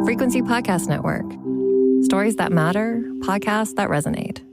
Frequency Podcast Network. Stories that matter, podcasts that resonate.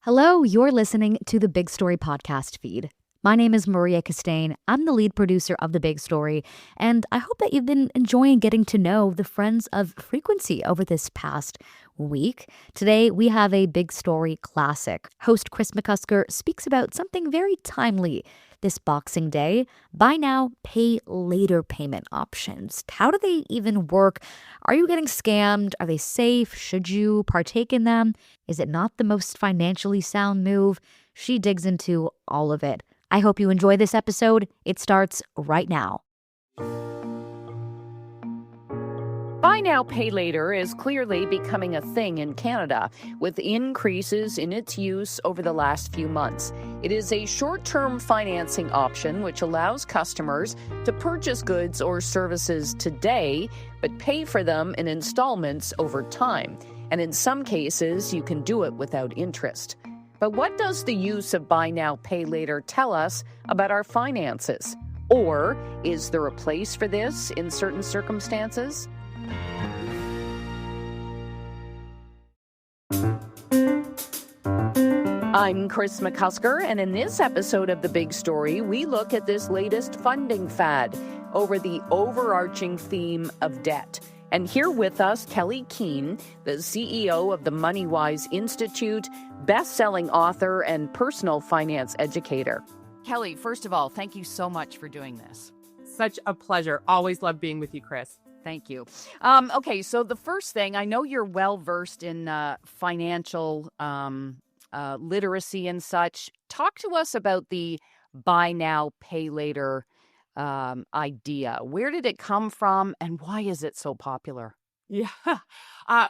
Hello, you're listening to the Big Story podcast feed. My name is Maria Castaigne. I'm the lead producer of The Big Story, and I hope that you've been enjoying getting to know the friends of Frequency over this past week. Today, we have a Big Story classic. Host Kris McCusker speaks about something very timely this Boxing Day: buy now, pay later payment options. How do they even work? Are you getting scammed? Are they safe? Should you partake in them? Is it not the most financially sound move? She digs into all of it. I hope you enjoy this episode. It starts right now. Buy now, pay later is clearly becoming a thing in Canada, with increases in its use over the last few months. It is a short-term financing option which allows customers to purchase goods or services today, but pay for them in installments over time. And in some cases, you can do it without interest. But what does the use of buy now, pay later tell us about our finances? Or is there a place for this in certain circumstances? I'm Kris McCusker, and in this episode of The Big Story, we look at this latest funding fad over the overarching theme of debt. And here with us, Kelley Keehn, the CEO of the MoneyWise Institute, best-selling author and personal finance educator. Kelley, first of all, thank you so much for doing this. Such a pleasure. Always love being with you, Kris. Thank you. Okay, so the first thing, I know you're well-versed in financial literacy and such. Talk to us about the buy now, pay later idea. Where did it come from, and why is it so popular? Yeah.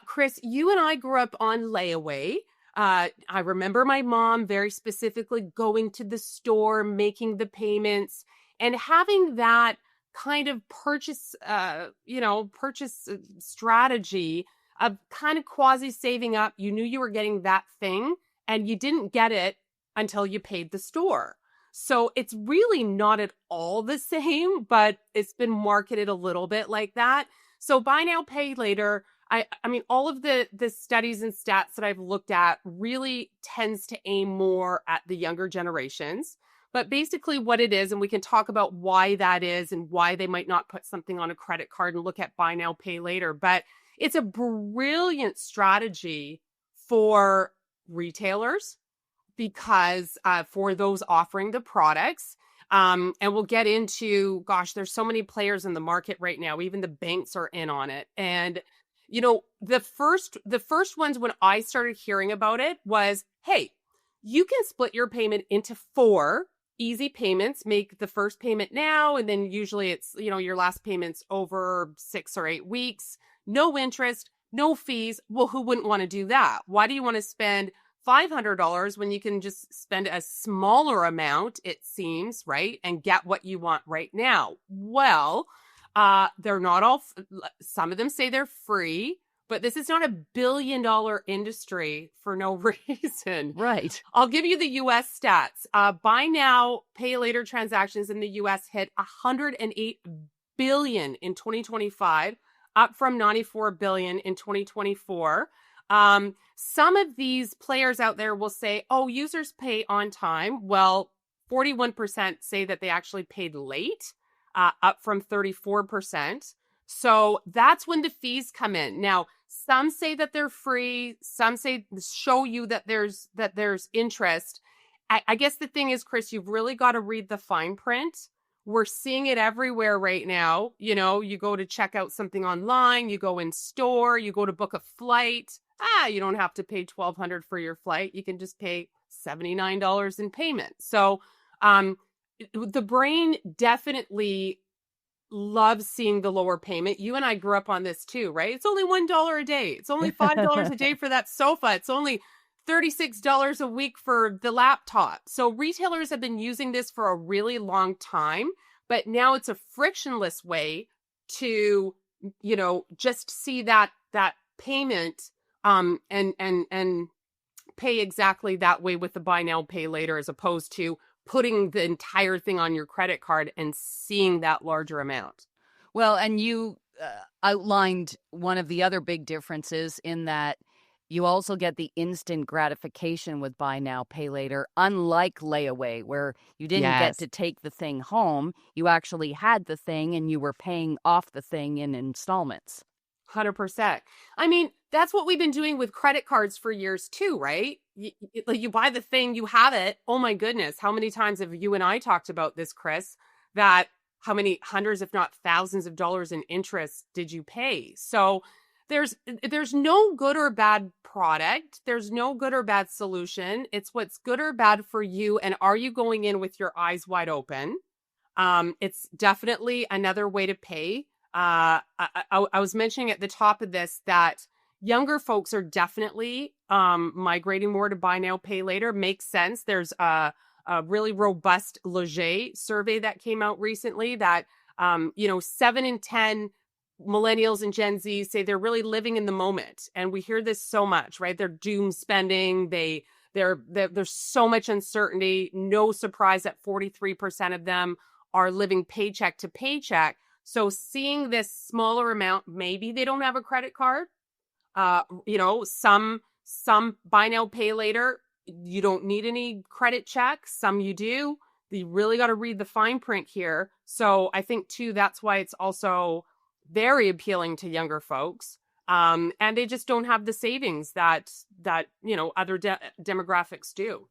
Kris, you and I grew up on layaway. I remember my mom very specifically going to the store, making the payments, and having that kind of purchase strategy of kind of quasi saving up. You knew you were getting that thing, and you didn't get it until you paid the store. So it's really not at all the same, but it's been marketed a little bit like that. So buy now, pay later. I mean, all of the studies and stats that I've looked at really tends to aim more at the younger generations. But basically what it is, and we can talk about why that is and why they might not put something on a credit card and look at buy now, pay later. But it's a brilliant strategy for retailers, because for those offering the products, and we'll get into, there's so many players in the market right now. Even the banks are in on it. And, you know, the first ones when I started hearing about it was, hey, you can split your payment into 4 easy payments, make the first payment now, and then usually it's, your last payment's over 6 or 8 weeks, no interest, no fees. Well, who wouldn't want to do that? Why do you want to spend $500 when you can just spend a smaller amount, it seems, right? And get what you want right now. Well, they're not all, some of them say they're free, but this is not a billion-dollar industry for no reason. Right. I'll give you the U.S. stats. Buy now, pay later transactions in the U.S. hit $108 billion in 2025, up from $94 billion in 2024. Some of these players out there will say, oh, users pay on time. Well, 41% say that they actually paid late, up from 34%. So that's when the fees come in. Now, some say that they're free. Some say show you that there's interest. I guess the thing is, Kris, you've really got to read the fine print. We're seeing it everywhere right now. You go to check out something online, you go in store, you go to book a flight. You don't have to pay $1,200 for your flight. You can just pay $79 in payment. So the brain definitely loves seeing the lower payment. You and I grew up on this too, right? It's only $1 a day. It's only $5 a day for that sofa. It's only $36 a week for the laptop. So retailers have been using this for a really long time, but now it's a frictionless way to, just see that payment and pay exactly that way with the buy now, pay later, as opposed to putting the entire thing on your credit card and seeing that larger amount. Well, and you outlined one of the other big differences in that you also get the instant gratification with buy now, pay later, unlike layaway, where you didn't get Yes. to take the thing home. You actually had the thing and you were paying off the thing in installments. 100%. I mean, that's what we've been doing with credit cards for years too, right? Like you buy the thing, you have it. Oh my goodness. How many times have you and I talked about this, Kris, that how many hundreds, if not thousands of dollars in interest did you pay? So there's no good or bad product. There's no good or bad solution. It's what's good or bad for you. And are you going in with your eyes wide open? It's definitely another way to pay. I was mentioning at the top of this that younger folks are definitely migrating more to buy now, pay later. Makes sense. There's a really robust Leger survey that came out recently that 7 in 10 millennials and Gen Z say they're really living in the moment. And we hear this so much, right? They're doom spending. There's so much uncertainty. No surprise that 43% of them are living paycheck to paycheck. So seeing this smaller amount, maybe they don't have a credit card. Some buy now, pay later. You don't need any credit checks. Some you do. You really got to read the fine print here. So I think too, that's why it's also very appealing to younger folks. And they just don't have the savings that other demographics do.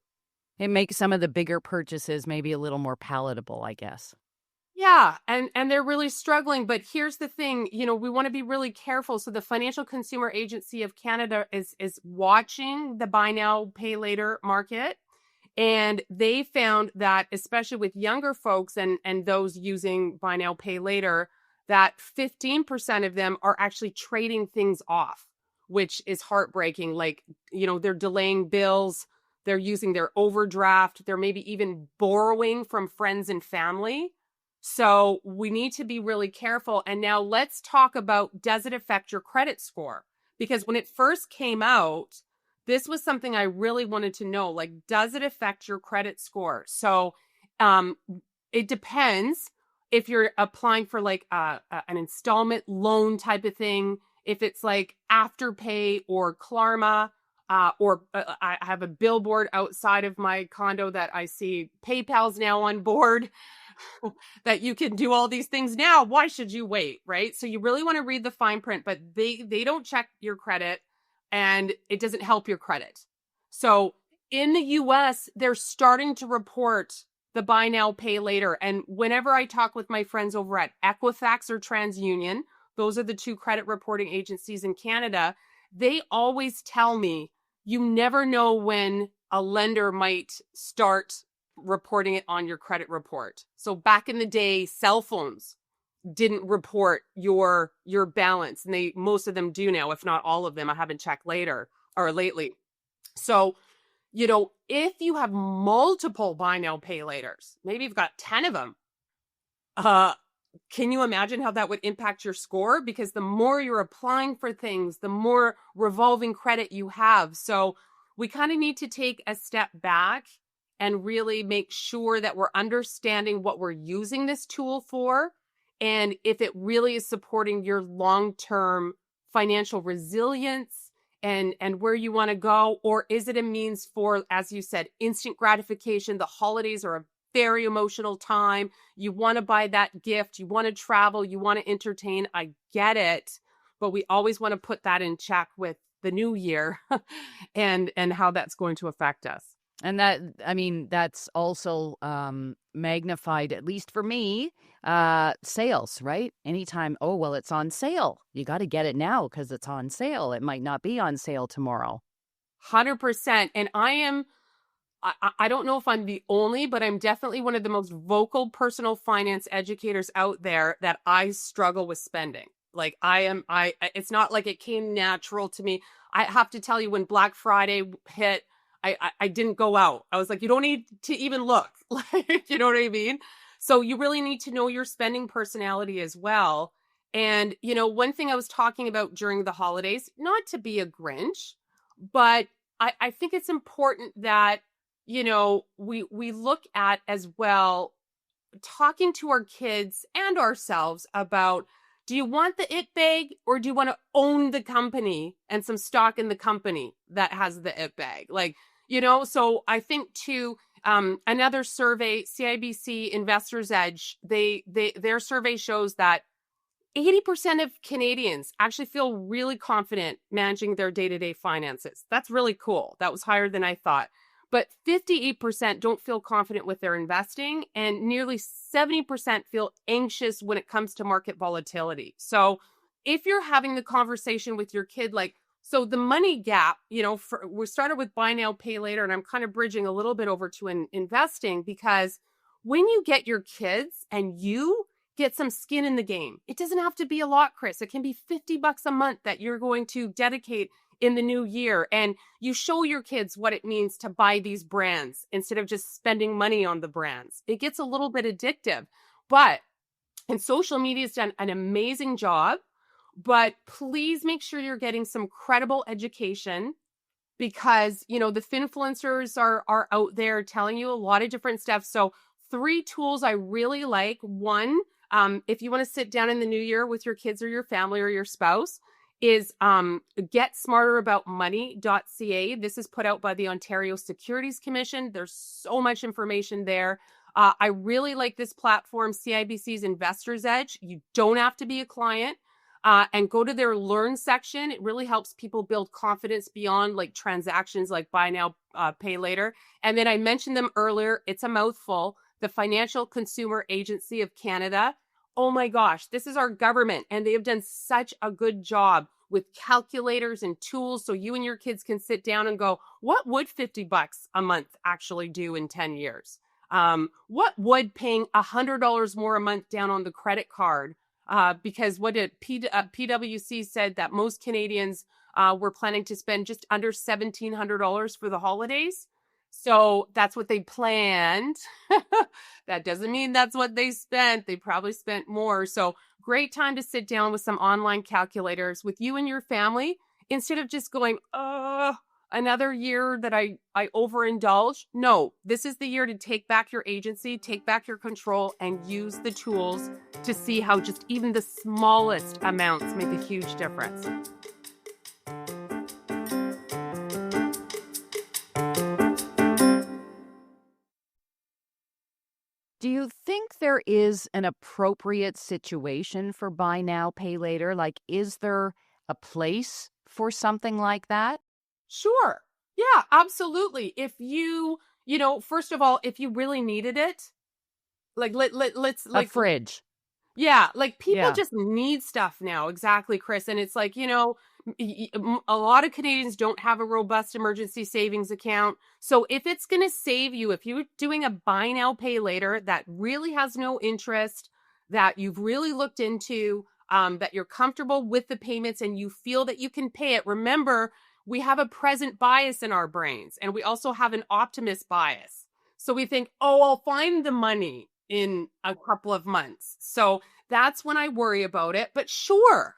It makes some of the bigger purchases maybe a little more palatable, I guess. Yeah, and they're really struggling. But here's the thing, we want to be really careful. So the Financial Consumer Agency of Canada is watching the buy now, pay later market. And they found that, especially with younger folks and those using buy now, pay later, that 15% of them are actually trading things off, which is heartbreaking. Like, they're delaying bills, they're using their overdraft, they're maybe even borrowing from friends and family. So we need to be really careful. And now let's talk about, does it affect your credit score? Because when it first came out, this was something I really wanted to know. Like, does it affect your credit score? So it depends if you're applying for like an installment loan type of thing, if it's like Afterpay or Klarma, or I have a billboard outside of my condo that I see PayPal's now on board. That you can do all these things now. Why should you wait, right? So you really want to read the fine print, but they don't check your credit and it doesn't help your credit. So in the US, they're starting to report the buy now, pay later. And whenever I talk with my friends over at Equifax or TransUnion, those are the two credit reporting agencies in Canada, they always tell me you never know when a lender might start reporting it on your credit report. So back in the day, cell phones didn't report your balance, and most of them do now, if not all of them. I haven't checked lately. So, if you have multiple buy now, pay laters, maybe you've got 10 of them, can you imagine how that would impact your score? Because the more you're applying for things, the more revolving credit you have. So we kind of need to take a step back and really make sure that we're understanding what we're using this tool for, and if it really is supporting your long-term financial resilience and where you want to go, or is it a means for, as you said, instant gratification? The holidays are a very emotional time. You want to buy that gift, you want to travel, you want to entertain. I get it, but we always want to put that in check with the new year and how that's going to affect us. And that's also magnified, at least for me, sales, right? Anytime, it's on sale. You got to get it now because it's on sale. It might not be on sale tomorrow. 100%. And I don't know if I'm the only, but I'm definitely one of the most vocal personal finance educators out there that I struggle with spending. Like it's not like it came natural to me. I have to tell you, when Black Friday hit, I didn't go out. I was like, you don't need to even look. Like, you know what I mean? So you really need to know your spending personality as well. And, one thing I was talking about during the holidays, not to be a Grinch, but I think it's important that, we look at as well, talking to our kids and ourselves about Do you want the it bag, or do you want to own the company and some stock in the company that has the it bag? Like, so I think too, another survey, CIBC Investors Edge, their survey shows that 80% of Canadians actually feel really confident managing their day-to-day finances. That's really cool. That was higher than I thought. But 58% don't feel confident with their investing, and nearly 70% feel anxious when it comes to market volatility. So if you're having the conversation with your kid, like, so the money gap, we started with buy now, pay later, and I'm kind of bridging a little bit over to investing, because when you get your kids and you get some skin in the game, it doesn't have to be a lot, Kris. It can be $50 a month that you're going to dedicate in the new year. And you show your kids what it means to buy these brands instead of just spending money on the brands. It gets a little bit addictive, and social media has done an amazing job, but please make sure you're getting some credible education, because, the finfluencers are out there telling you a lot of different stuff. So 3 tools I really like. One, if you want to sit down in the new year with your kids or your family or your spouse, is getsmarteraboutmoney.ca. This is put out by the Ontario Securities Commission. There's so much information there. I really like this platform, CIBC's Investors Edge. You don't have to be a client, and go to their Learn section. It really helps people build confidence beyond like transactions like buy now, pay later. And then I mentioned them earlier. It's a mouthful. The Financial Consumer Agency of Canada. Oh my gosh, this is our government, and they have done such a good job with calculators and tools, so you and your kids can sit down and go, what would $50 a month actually do in 10 years? What would paying $100 more a month down on the credit card? Because what did PwC said that most Canadians were planning to spend just under $1,700 for the holidays. So that's what they planned. That doesn't mean that's what they spent. They probably spent more. So great time to sit down with some online calculators with you and your family, instead of just going, another year that I overindulge. No, this is the year to take back your agency, take back your control, and use the tools to see how just even the smallest amounts make a huge difference. Do you think there is an appropriate situation for buy now, pay later? Like, is there a place for something like that? Sure. Yeah, absolutely. If you, first of all, if you really needed it, like let's A fridge. Yeah, like people Yeah. just need stuff now. Exactly, Kris. And it's like, a lot of Canadians don't have a robust emergency savings account. So if it's going to save you, if you're doing a buy now, pay later that really has no interest, that you've really looked into, that you're comfortable with the payments and you feel that you can pay it. Remember, we have a present bias in our brains, and we also have an optimist bias. So we think, I'll find the money in a couple of months. So that's when I worry about it. But sure,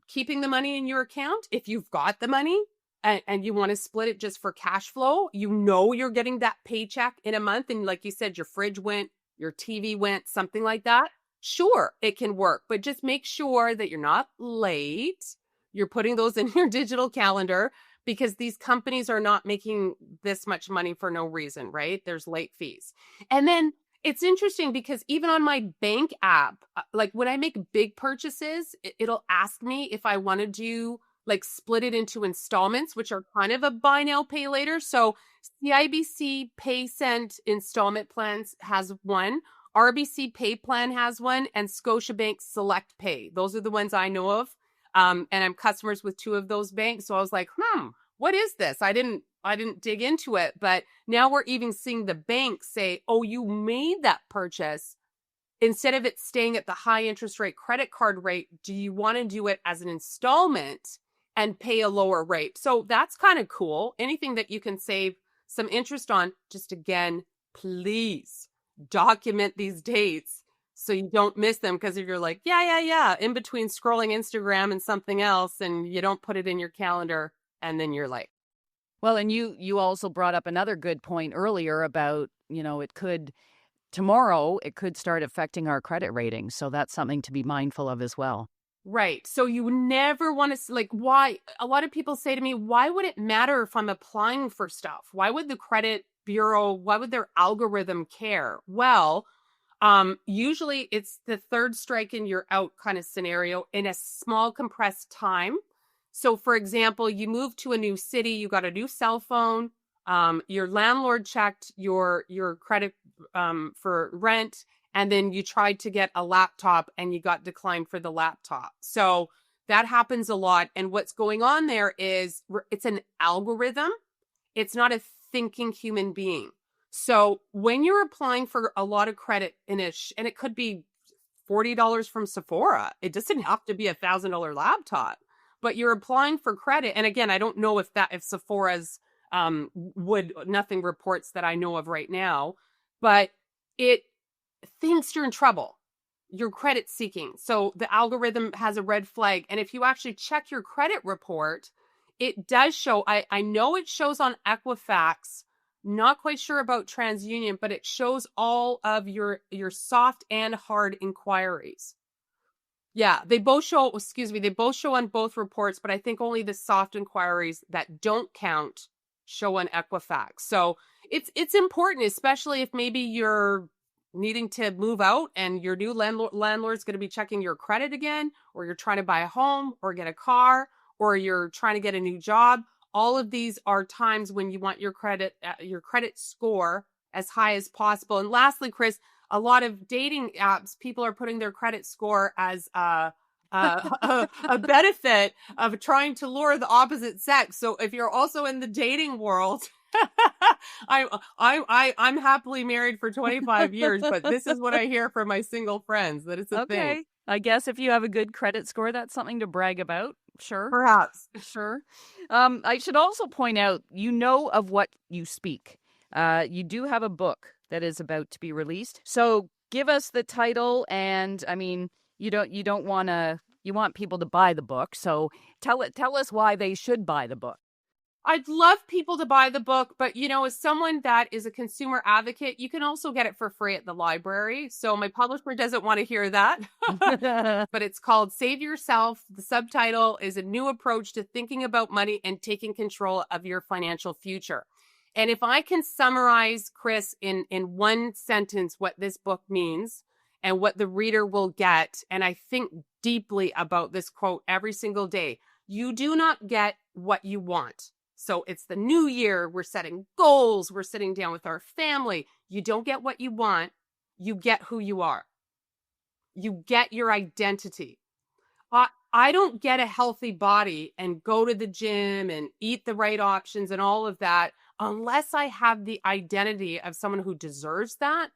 keeping the money in your account, if you've got the money and you want to split it just for cash flow, you're getting that paycheck in a month. And like you said, your fridge went, your TV went, something like that. Sure, it can work, but just make sure that you're not late. You're putting those in your digital calendar, because these companies are not making this much money for no reason, right? There's late fees. And then it's interesting because even on my bank app, like when I make big purchases, it'll ask me if I want to do like split it into installments, which are kind of a buy now, pay later. So CIBC PayCent installment plans has one, RBC Pay Plan has one, and Scotiabank Select Pay. Those are the ones I know of. And I'm customers with 2 of those banks. So I was like, what is this? I didn't dig into it, but now we're even seeing the bank say, you made that purchase. Instead of it staying at the high interest rate credit card rate, do you want to do it as an installment and pay a lower rate? So that's kind of cool. Anything that you can save some interest on, just again, please document these dates so you don't miss them. Because if you're like, yeah, in between scrolling Instagram and something else, and you don't put it in your calendar, and then you're like, Well, and you also brought up another good point earlier about, it could tomorrow it could start affecting our credit rating. So that's something to be mindful of as well. Right. So you never want to, like, why? A lot of people say to me, why would it matter if I'm applying for stuff? Why would the credit bureau, why would their algorithm care? Well, usually it's the third strike and you're out kind of scenario in a small compressed time. So for example, you move to a new city, you got a new cell phone, your landlord checked your credit for rent, and then you tried to get a laptop and you got declined for the laptop. So that happens a lot. And what's going on there is it's an algorithm. It's not a thinking human being. So when you're applying for a lot of credit and it could be $40 from Sephora, it doesn't have to be a $1,000 laptop, but you're applying for credit. And again, I don't know if Sephora's nothing reports that I know of right now, but it thinks you're in trouble. You're credit seeking. So the algorithm has a red flag. And if you actually check your credit report, it does show, I know it shows on Equifax, not quite sure about TransUnion, but it shows all of your soft and hard inquiries. Yeah, they both show on both reports, but I think only the soft inquiries that don't count show on Equifax. So it's important, especially if maybe you're needing to move out and your new landlord's going to be checking your credit again, or you're trying to buy a home or get a car, or you're trying to get a new job. All of these are times when you want your credit score as high as possible. And lastly, Kris, a lot of dating apps, people are putting their credit score as a benefit of trying to lure the opposite sex. So if you're also in the dating world, I'm happily married for 25 years, but this is what I hear from my single friends, that it's a thing. I guess if you have a good credit score, that's something to brag about. Sure. Perhaps. Sure. I should also point out, of what you speak. You do have a book that is about to be released. So give us the title, and I mean, you want people to buy the book. So tell us why they should buy the book. I'd love people to buy the book, but as someone that is a consumer advocate, you can also get it for free at the library. So my publisher doesn't want to hear that. But it's called Save Yourself. The subtitle is A New Approach to Thinking About Money and Taking Control of Your Financial Future. And if I can summarize, Kris, in one sentence what this book means and what the reader will get, and I think deeply about this quote every single day, you do not get what you want. So it's the new year. We're setting goals. We're sitting down with our family. You don't get what you want. You get who you are. You get your identity. I don't get a healthy body and go to the gym and eat the right options and all of that unless I have the identity of someone who deserves that.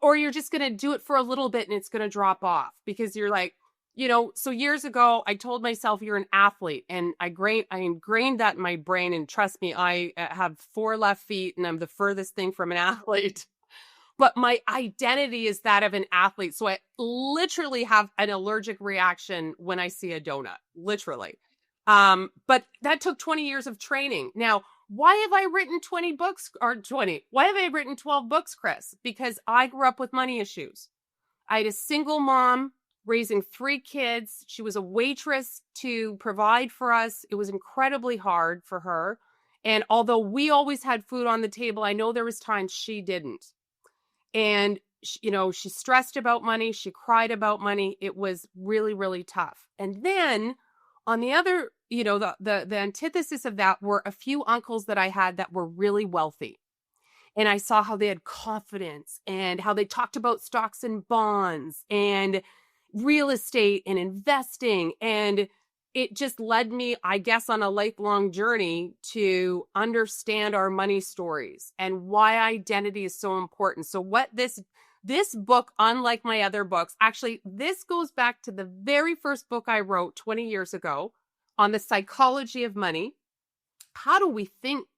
Or you're just going to do it for a little bit and it's going to drop off because you're like, so years ago, I told myself you're an athlete, and I ingrained that in my brain. And trust me, I have 4 left feet and I'm the furthest thing from an athlete. But my identity is that of an athlete. So I literally have an allergic reaction when I see a donut, literally. But that took 20 years of training. Now, why have I written 20 books or 20? Why have I written 12 books, Kris? Because I grew up with money issues. I had a single mom raising 3 kids. She was a waitress to provide for us. It was incredibly hard for her. And although we always had food on the table, I know there was times she didn't. And, she stressed about money. She cried about money. It was really, really tough. And then on the other, the antithesis of that were a few uncles that I had that were really wealthy. And I saw how they had confidence and how they talked about stocks and bonds and real estate and investing. And it just led me, I guess, on a lifelong journey to understand our money stories and why identity is so important. So what this book, unlike my other books, actually, this goes back to the very first book I wrote 20 years ago on the psychology of money. How do we think,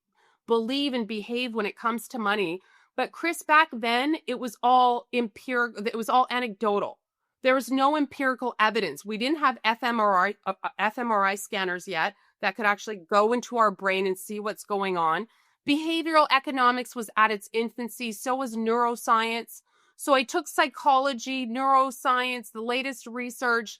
believe, and behave when it comes to money? But Kris, back then, it was all empirical. It was all anecdotal. There was no empirical evidence. We didn't have fMRI scanners yet that could actually go into our brain and see what's going on. Behavioral economics was at its infancy, so was neuroscience. So I took psychology, neuroscience, the latest research,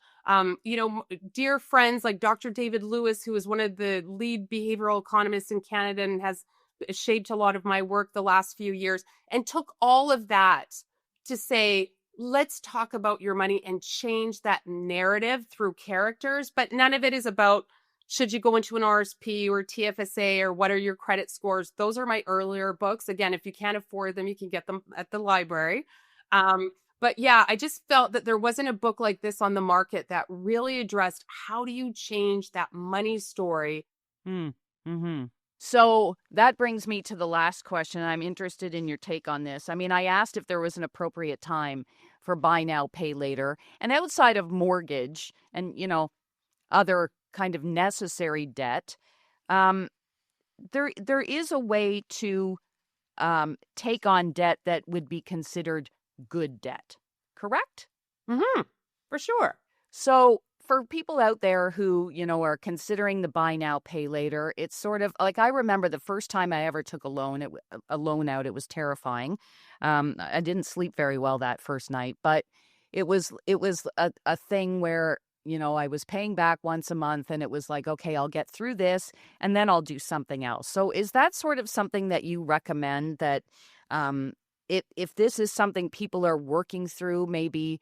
dear friends like Dr. David Lewis, who is one of the lead behavioral economists in Canada and has shaped a lot of my work the last few years, and took all of that to say, let's talk about your money and change that narrative through characters. But none of it is about, should you go into an RSP or TFSA or what are your credit scores? Those are my earlier books. Again, if you can't afford them, you can get them at the library. But yeah, I just felt that there wasn't a book like this on the market that really addressed how do you change that money story. Mm-hmm. So that brings me to the last question. I'm interested in your take on this. I mean, I asked if there was an appropriate time for buy now, pay later. And outside of mortgage and, other kind of necessary debt, there is a way to take on debt that would be considered good debt, correct? Mm-hmm. For sure. So for people out there who, are considering the buy now, pay later, it's sort of like, I remember the first time I ever took a loan out, it was terrifying. I didn't sleep very well that first night, but it was a thing where, I was paying back once a month and it was like, okay, I'll get through this and then I'll do something else. So is that sort of something that you recommend, that if this is something people are working through, maybe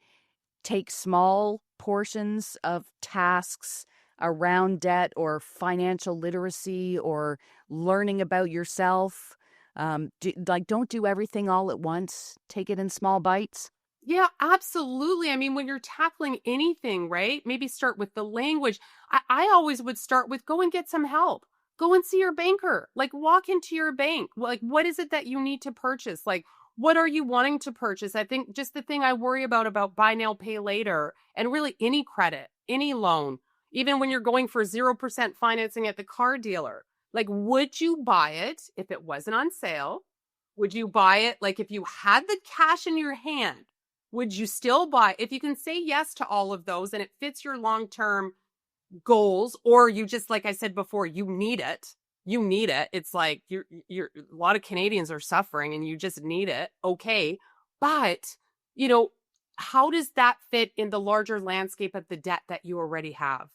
take small portions of tasks around debt or financial literacy or learning about yourself? Don't do everything all at once. Take it in small bites. Yeah, absolutely. I mean, when you're tackling anything, right? Maybe start with the language. I always would start with go and get some help. Go and see your banker. Like, walk into your bank. Like, what is it that you need to purchase? Like, what are you wanting to purchase? I think just the thing I worry about buy now, pay later, and really any credit, any loan, even when you're going for 0% financing at the car dealer, like, would you buy it if it wasn't on sale? Would you buy it? Like, if you had the cash in your hand, would you still buy? If you can say yes to all of those and it fits your long-term goals, or you just, like I said before, you need it. It's like you're a lot of Canadians are suffering and you just need it. Okay. But, how does that fit in the larger landscape of the debt that you already have?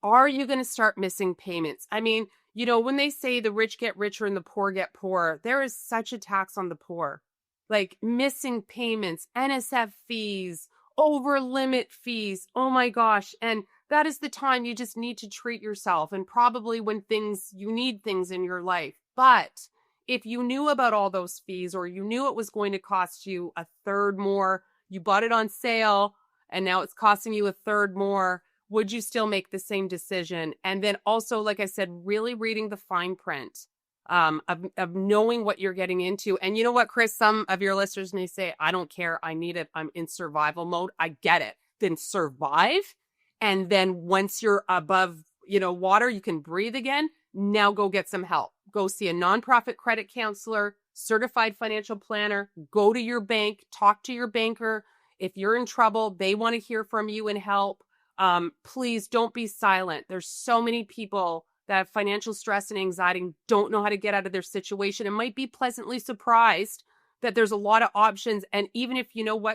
Are you going to start missing payments? I mean, when they say the rich get richer and the poor get poorer, there is such a tax on the poor, like missing payments, NSF fees, over limit fees. Oh my gosh. And that is the time you just need to treat yourself, and probably when you need things in your life. But if you knew about all those fees, or you knew it was going to cost you a third more, you bought it on sale and now it's costing you a third more, would you still make the same decision? And then also, like I said, really reading the fine print of knowing what you're getting into. And you know what, Kris, some of your listeners may say, I don't care, I need it, I'm in survival mode. I get it. Then survive. And then once you're above, water, you can breathe again. Now go get some help. Go see a nonprofit credit counselor, certified financial planner, go to your bank, talk to your banker. If you're in trouble, they want to hear from you and help. Please don't be silent. There's so many people that have financial stress and anxiety and don't know how to get out of their situation and might be pleasantly surprised that there's a lot of options. And even if,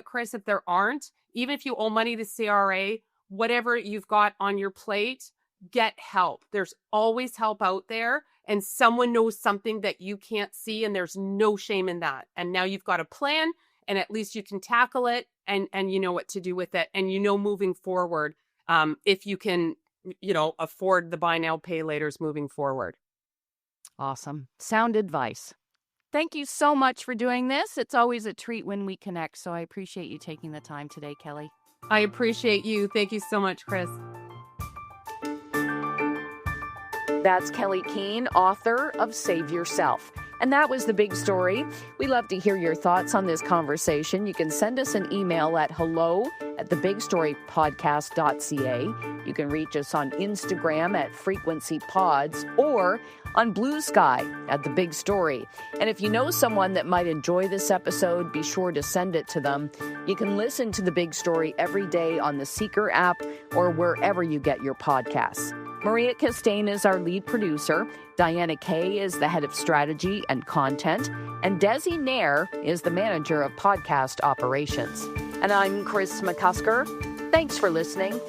Kris, if there aren't, even if you owe money to CRA, whatever you've got on your plate, get help. There's always help out there, and someone knows something that you can't see, and there's no shame in that. And now you've got a plan, and at least you can tackle it, and you know what to do with it. And moving forward, if you can, afford the buy now, pay laters moving forward. Awesome. Sound advice. Thank you so much for doing this. It's always a treat when we connect, so I appreciate you taking the time today, Kelley. I appreciate you. Thank you so much, Kris. That's Kelley Keehn, author of Save Yourself. And that was The Big Story. We love to hear your thoughts on this conversation. You can send us an email at hello@thebigstorypodcast.ca. You can reach us on Instagram at frequencypods or on Blue Sky at The Big Story. And if you know someone that might enjoy this episode, be sure to send it to them. You can listen to The Big Story every day on the Seeker app or wherever you get your podcasts. Maria Castaigne is our lead producer. Diana Kay is the head of strategy and content. And Desi Nair is the manager of podcast operations. And I'm Kris McCusker. Thanks for listening.